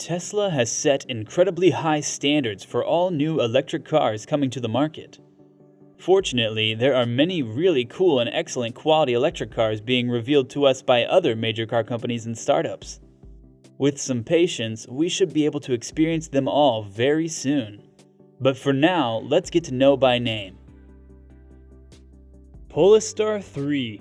Tesla has set incredibly high standards for all new electric cars coming to the market. Fortunately, there are many really cool and excellent quality electric cars being revealed to us by other major car companies and startups. With some patience, we should be able to experience them all very soon. But for now, let's get to know by name. Polestar 3.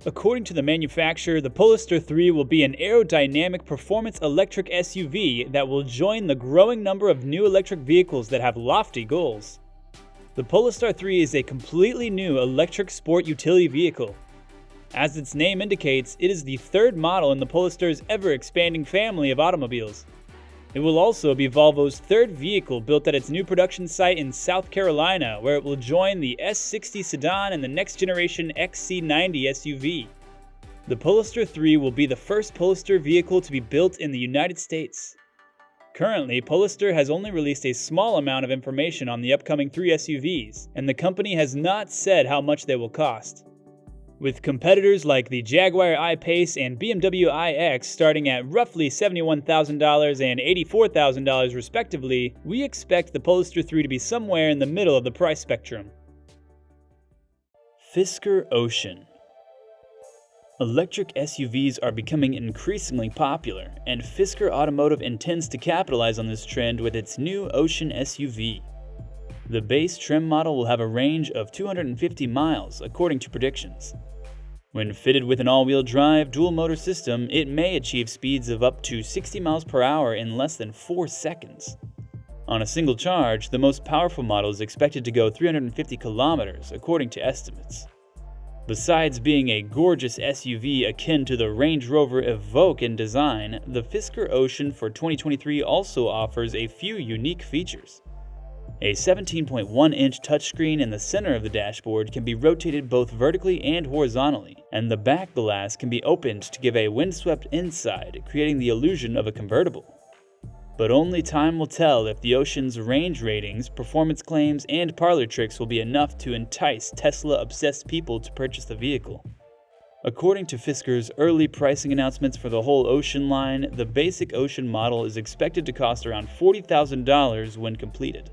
According to the manufacturer, the Polestar 3 will be an aerodynamic performance electric SUV that will join the growing number of new electric vehicles that have lofty goals. The Polestar 3 is a completely new electric sport utility vehicle. As its name indicates, it is the third model in the Polestar's ever-expanding family of automobiles. It will also be Volvo's third vehicle built at its new production site in South Carolina, where it will join the S60 sedan and the next-generation XC90 SUV. The Polestar 3 will be the first Polestar vehicle to be built in the United States. Currently, Polestar has only released a small amount of information on the upcoming 3 SUVs, and the company has not said how much they will cost. With competitors like the Jaguar I-Pace and BMW iX starting at roughly $71,000 and $84,000 respectively, we expect the Polestar 3 to be somewhere in the middle of the price spectrum. FISKER Ocean. Electric SUVs are becoming increasingly popular, and FISKER Automotive intends to capitalize on this trend with its new Ocean SUV. The base trim model will have a range of 250 miles, according to predictions. When fitted with an all-wheel drive dual-motor system, it may achieve speeds of up to 60 miles per hour in less than 4 seconds. On a single charge, the most powerful model is expected to go 350 kilometers, according to estimates. Besides being a gorgeous SUV akin to the Range Rover Evoque in design, the FISKER Ocean for 2023 also offers a few unique features. A 17.1-inch touchscreen in the center of the dashboard can be rotated both vertically and horizontally, and the back glass can be opened to give a windswept inside, creating the illusion of a convertible. But only time will tell if the Ocean's range ratings, performance claims, and parlor tricks will be enough to entice Tesla-obsessed people to purchase the vehicle. According to FISKER's early pricing announcements for the whole Ocean line, the basic Ocean model is expected to cost around $40,000 when completed.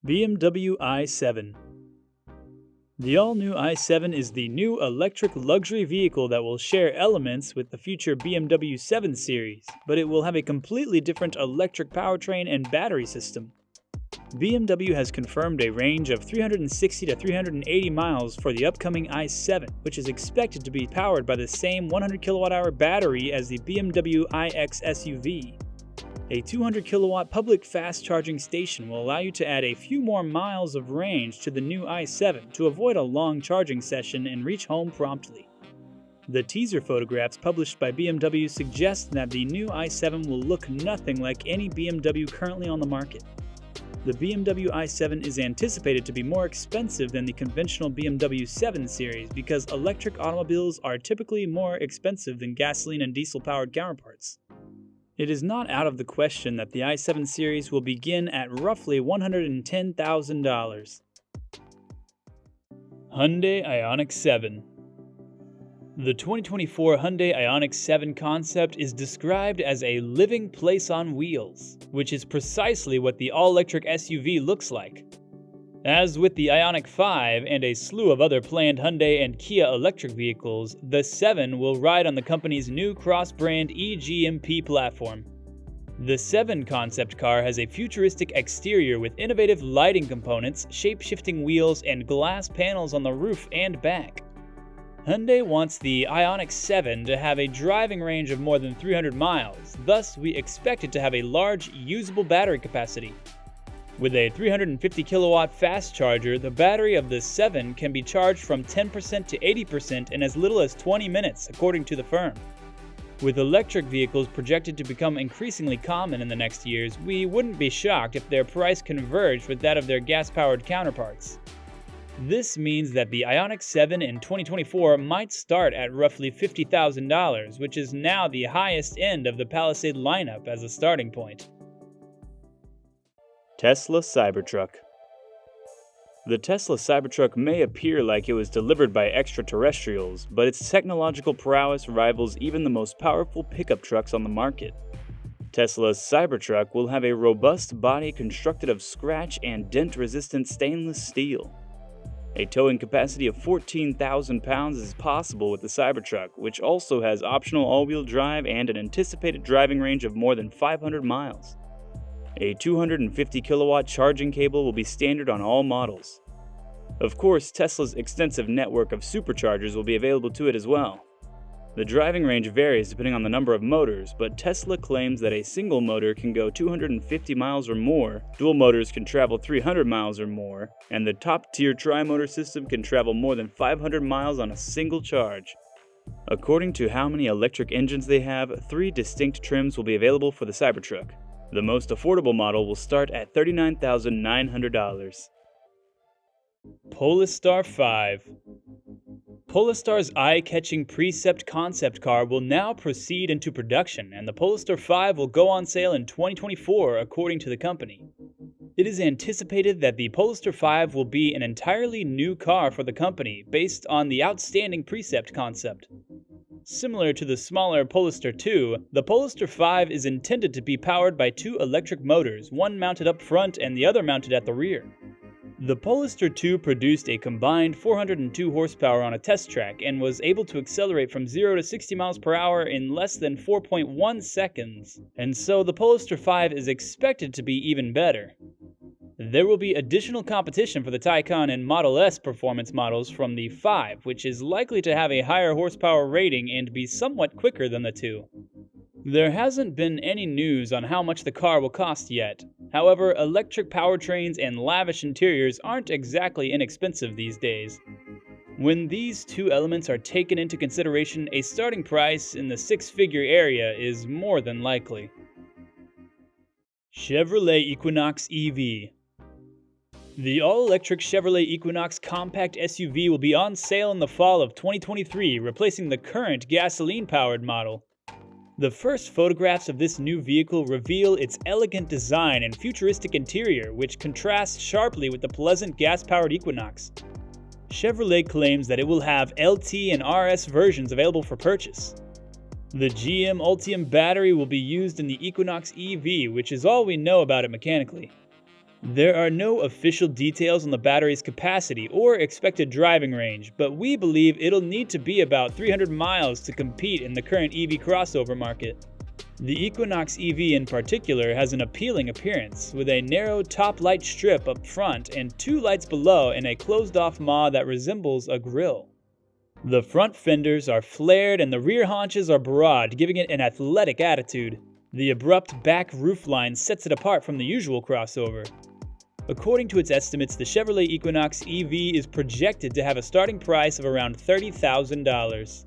BMW i7. The all-new i7 is the new electric luxury vehicle that will share elements with the future BMW 7 Series, but it will have a completely different electric powertrain and battery system. BMW has confirmed a range of 360 to 380 miles for the upcoming i7, which is expected to be powered by the same 100 kWh battery as the BMW iX SUV. A 200 kilowatt public fast charging station will allow you to add a few more miles of range to the new i7 to avoid a long charging session and reach home promptly. The teaser photographs published by BMW suggest that the new i7 will look nothing like any BMW currently on the market. The BMW i7 is anticipated to be more expensive than the conventional BMW 7 Series because electric automobiles are typically more expensive than gasoline and diesel-powered counterparts. It is not out of the question that the i7 series will begin at roughly $110,000. Hyundai Ioniq 7. The 2024 Hyundai Ioniq 7 concept is described as a living place on wheels, which is precisely what the all-electric SUV looks like. As with the Ioniq 5 and a slew of other planned Hyundai and Kia electric vehicles, the 7 will ride on the company's new cross-brand eGMP platform. The 7 concept car has a futuristic exterior with innovative lighting components, shape-shifting wheels, and glass panels on the roof and back. Hyundai wants the Ioniq 7 to have a driving range of more than 300 miles, thus we expect it to have a large, usable battery capacity. With a 350 kilowatt fast charger, the battery of the 7 can be charged from 10% to 80% in as little as 20 minutes, according to the firm. With electric vehicles projected to become increasingly common in the next years, we wouldn't be shocked if their price converged with that of their gas-powered counterparts. This means that the Ioniq 7 in 2024 might start at roughly $50,000, which is now the highest end of the Palisade lineup as a starting point. Tesla Cybertruck. The Tesla Cybertruck may appear like it was delivered by extraterrestrials, but its technological prowess rivals even the most powerful pickup trucks on the market. Tesla's Cybertruck will have a robust body constructed of scratch and dent-resistant stainless steel. A towing capacity of 14,000 pounds is possible with the Cybertruck, which also has optional all-wheel drive and an anticipated driving range of more than 500 miles. A 250 kilowatt charging cable will be standard on all models. Of course, Tesla's extensive network of superchargers will be available to it as well. The driving range varies depending on the number of motors, but Tesla claims that a single motor can go 250 miles or more, dual motors can travel 300 miles or more, and the top-tier tri-motor system can travel more than 500 miles on a single charge. According to how many electric engines they have, 3 distinct trims will be available for the Cybertruck. The most affordable model will start at $39,900. Polestar 5. Polestar's eye-catching Precept concept car will now proceed into production, and the Polestar 5 will go on sale in 2024, according to the company. It is anticipated that the Polestar 5 will be an entirely new car for the company, based on the outstanding Precept concept. Similar to the smaller Polestar 2, the Polestar 5 is intended to be powered by 2 electric motors, one mounted up front and the other mounted at the rear. The Polestar 2 produced a combined 402 horsepower on a test track and was able to accelerate from 0 to 60 miles per hour in less than 4.1 seconds, and so the Polestar 5 is expected to be even better. There will be additional competition for the Taycan and Model S performance models from the 5, which is likely to have a higher horsepower rating and be somewhat quicker than the 2. There hasn't been any news on how much the car will cost yet. However, electric powertrains and lavish interiors aren't exactly inexpensive these days. When these two elements are taken into consideration, a starting price in the 6-figure area is more than likely. Chevrolet Equinox EV. The all-electric Chevrolet Equinox compact SUV will be on sale in the fall of 2023, replacing the current gasoline-powered model. The first photographs of this new vehicle reveal its elegant design and futuristic interior, which contrasts sharply with the pleasant gas-powered Equinox. Chevrolet claims that it will have LT and RS versions available for purchase. The GM Ultium battery will be used in the Equinox EV, which is all we know about it mechanically. There are no official details on the battery's capacity or expected driving range, but we believe it'll need to be about 300 miles to compete in the current EV crossover market. The Equinox EV in particular has an appealing appearance, with a narrow top light strip up front and 2 lights below and a closed-off maw that resembles a grille. The front fenders are flared and the rear haunches are broad, giving it an athletic attitude. The abrupt back roofline sets it apart from the usual crossover. According to its estimates, the Chevrolet Equinox EV is projected to have a starting price of around $30,000.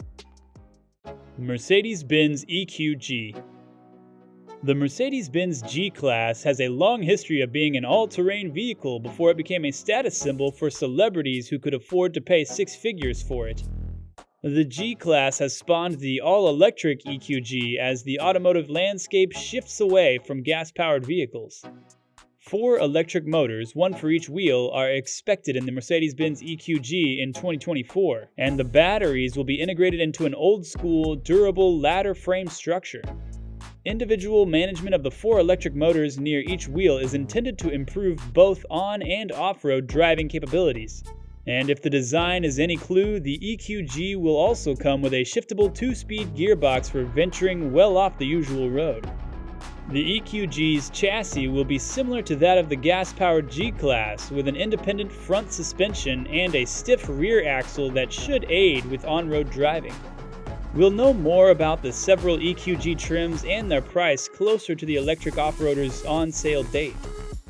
Mercedes-Benz EQG. The Mercedes-Benz G-Class has a long history of being an all-terrain vehicle before it became a status symbol for celebrities who could afford to pay 6 figures for it. The G-Class has spawned the all-electric EQG as the automotive landscape shifts away from gas-powered vehicles. 4 electric motors, one for each wheel, are expected in the Mercedes-Benz EQG in 2024, and the batteries will be integrated into an old-school, durable ladder frame structure. Individual management of the 4 electric motors near each wheel is intended to improve both on- and off-road driving capabilities. And if the design is any clue, the EQG will also come with a shiftable 2-speed gearbox for venturing well off the usual road. The EQG's chassis will be similar to that of the gas-powered G-Class, with an independent front suspension and a stiff rear axle that should aid with on-road driving. We'll know more about the several EQG trims and their price closer to the electric off-roader's on-sale date.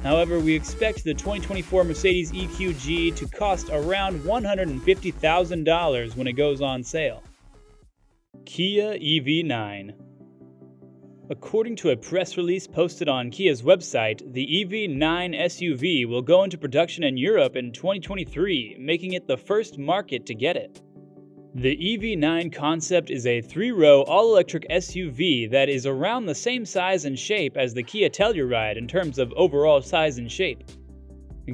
However, we expect the 2024 Mercedes EQG to cost around $150,000 when it goes on sale. Kia EV9. According to a press release posted on Kia's website, the EV9 SUV will go into production in Europe in 2023, making it the first market to get it. The EV9 concept is a 3-row all-electric SUV that is around the same size and shape as the Kia Telluride in terms of overall size and shape.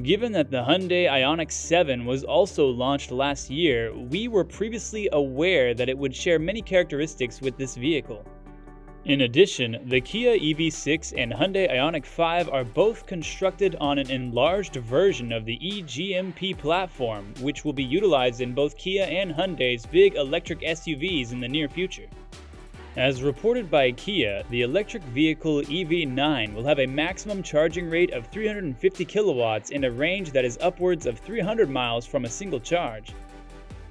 Given that the Hyundai IONIQ 7 was also launched last year, we were previously aware that it would share many characteristics with this vehicle. In addition, the Kia EV6 and Hyundai IONIQ 5 are both constructed on an enlarged version of the eGMP platform, which will be utilized in both Kia and Hyundai's big electric SUVs in the near future. As reported by Kia, the electric vehicle EV9 will have a maximum charging rate of 350 kilowatts and a range that is upwards of 300 miles from a single charge.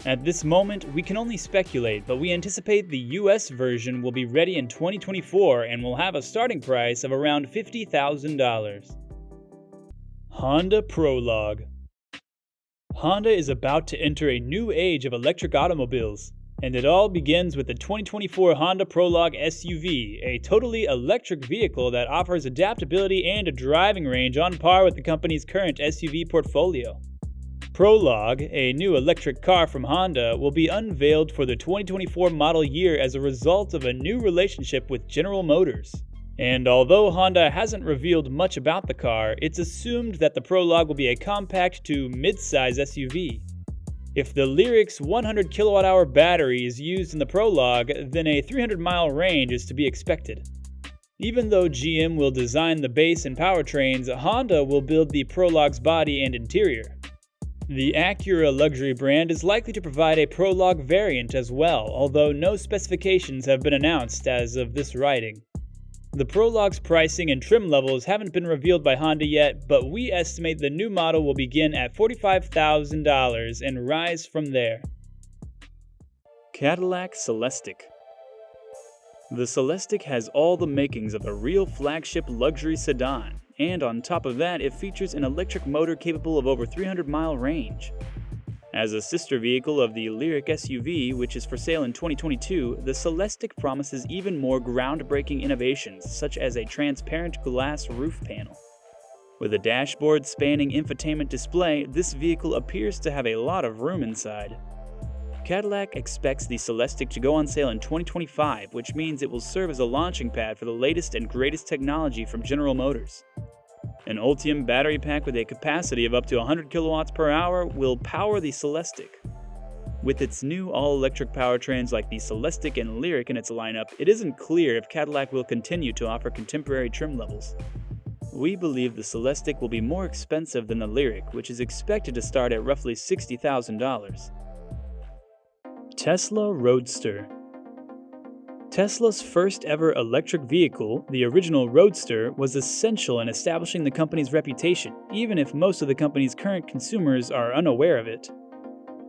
At this moment, we can only speculate, but we anticipate the US version will be ready in 2024 and will have a starting price of around $50,000. Honda Prologue. Honda is about to enter a new age of electric automobiles, and it all begins with the 2024 Honda Prologue SUV, a totally electric vehicle that offers adaptability and a driving range on par with the company's current SUV portfolio. Prologue, a new electric car from Honda, will be unveiled for the 2024 model year as a result of a new relationship with General Motors. And although Honda hasn't revealed much about the car, it's assumed that the Prologue will be a compact to mid-size SUV. If the Lyric's 100 kWh battery is used in the Prologue, then a 300-mile range is to be expected. Even though GM will design the base and powertrains, Honda will build the Prologue's body and interior. The Acura luxury brand is likely to provide a Prologue variant as well, although no specifications have been announced as of this writing. The Prologue's pricing and trim levels haven't been revealed by Honda yet, but we estimate the new model will begin at $45,000 and rise from there. Cadillac CELESTIQ. The CELESTIQ has all the makings of a real flagship luxury sedan, and on top of that, it features an electric motor capable of over 300-mile range. As a sister vehicle of the Lyriq SUV, which is for sale in 2022, the CELESTIQ promises even more groundbreaking innovations, such as a transparent glass roof panel. With a dashboard spanning infotainment display, this vehicle appears to have a lot of room inside. Cadillac expects the CELESTIQ to go on sale in 2025, which means it will serve as a launching pad for the latest and greatest technology from General Motors. An Ultium battery pack with a capacity of up to 100 kilowatts per hour will power the CELESTIQ. With its new all-electric powertrains like the CELESTIQ and Lyriq in its lineup, it isn't clear if Cadillac will continue to offer contemporary trim levels. We believe the CELESTIQ will be more expensive than the Lyriq, which is expected to start at roughly $60,000. Tesla Roadster. Tesla's first ever electric vehicle, the original Roadster, was essential in establishing the company's reputation, even if most of the company's current consumers are unaware of it.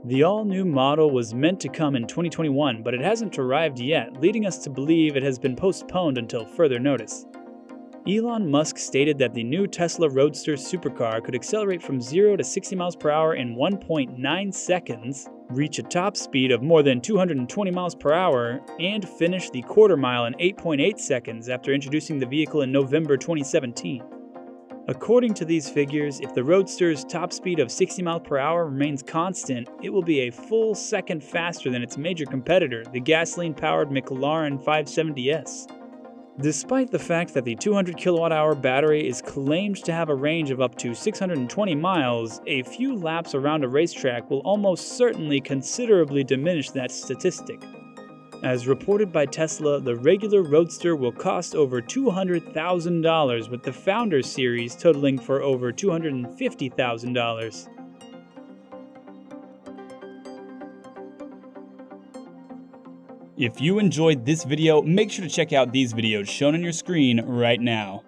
The all-new model was meant to come in 2021, but it hasn't arrived yet, leading us to believe it has been postponed until further notice. Elon Musk stated that the new Tesla Roadster supercar could accelerate from 0 to 60 miles per hour in 1.9 seconds, reach a top speed of more than 220 miles per hour, and finish the quarter mile in 8.8 seconds after introducing the vehicle in November 2017. According to these figures, if the Roadster's top speed of 60 miles per hour remains constant, it will be a full second faster than its major competitor, the gasoline-powered McLaren 570S. Despite the fact that the 200 kilowatt-hour battery is claimed to have a range of up to 620 miles, a few laps around a racetrack will almost certainly considerably diminish that statistic. As reported by Tesla, the regular Roadster will cost over $200,000, with the Founders Series totaling for over $250,000. If you enjoyed this video, make sure to check out these videos shown on your screen right now.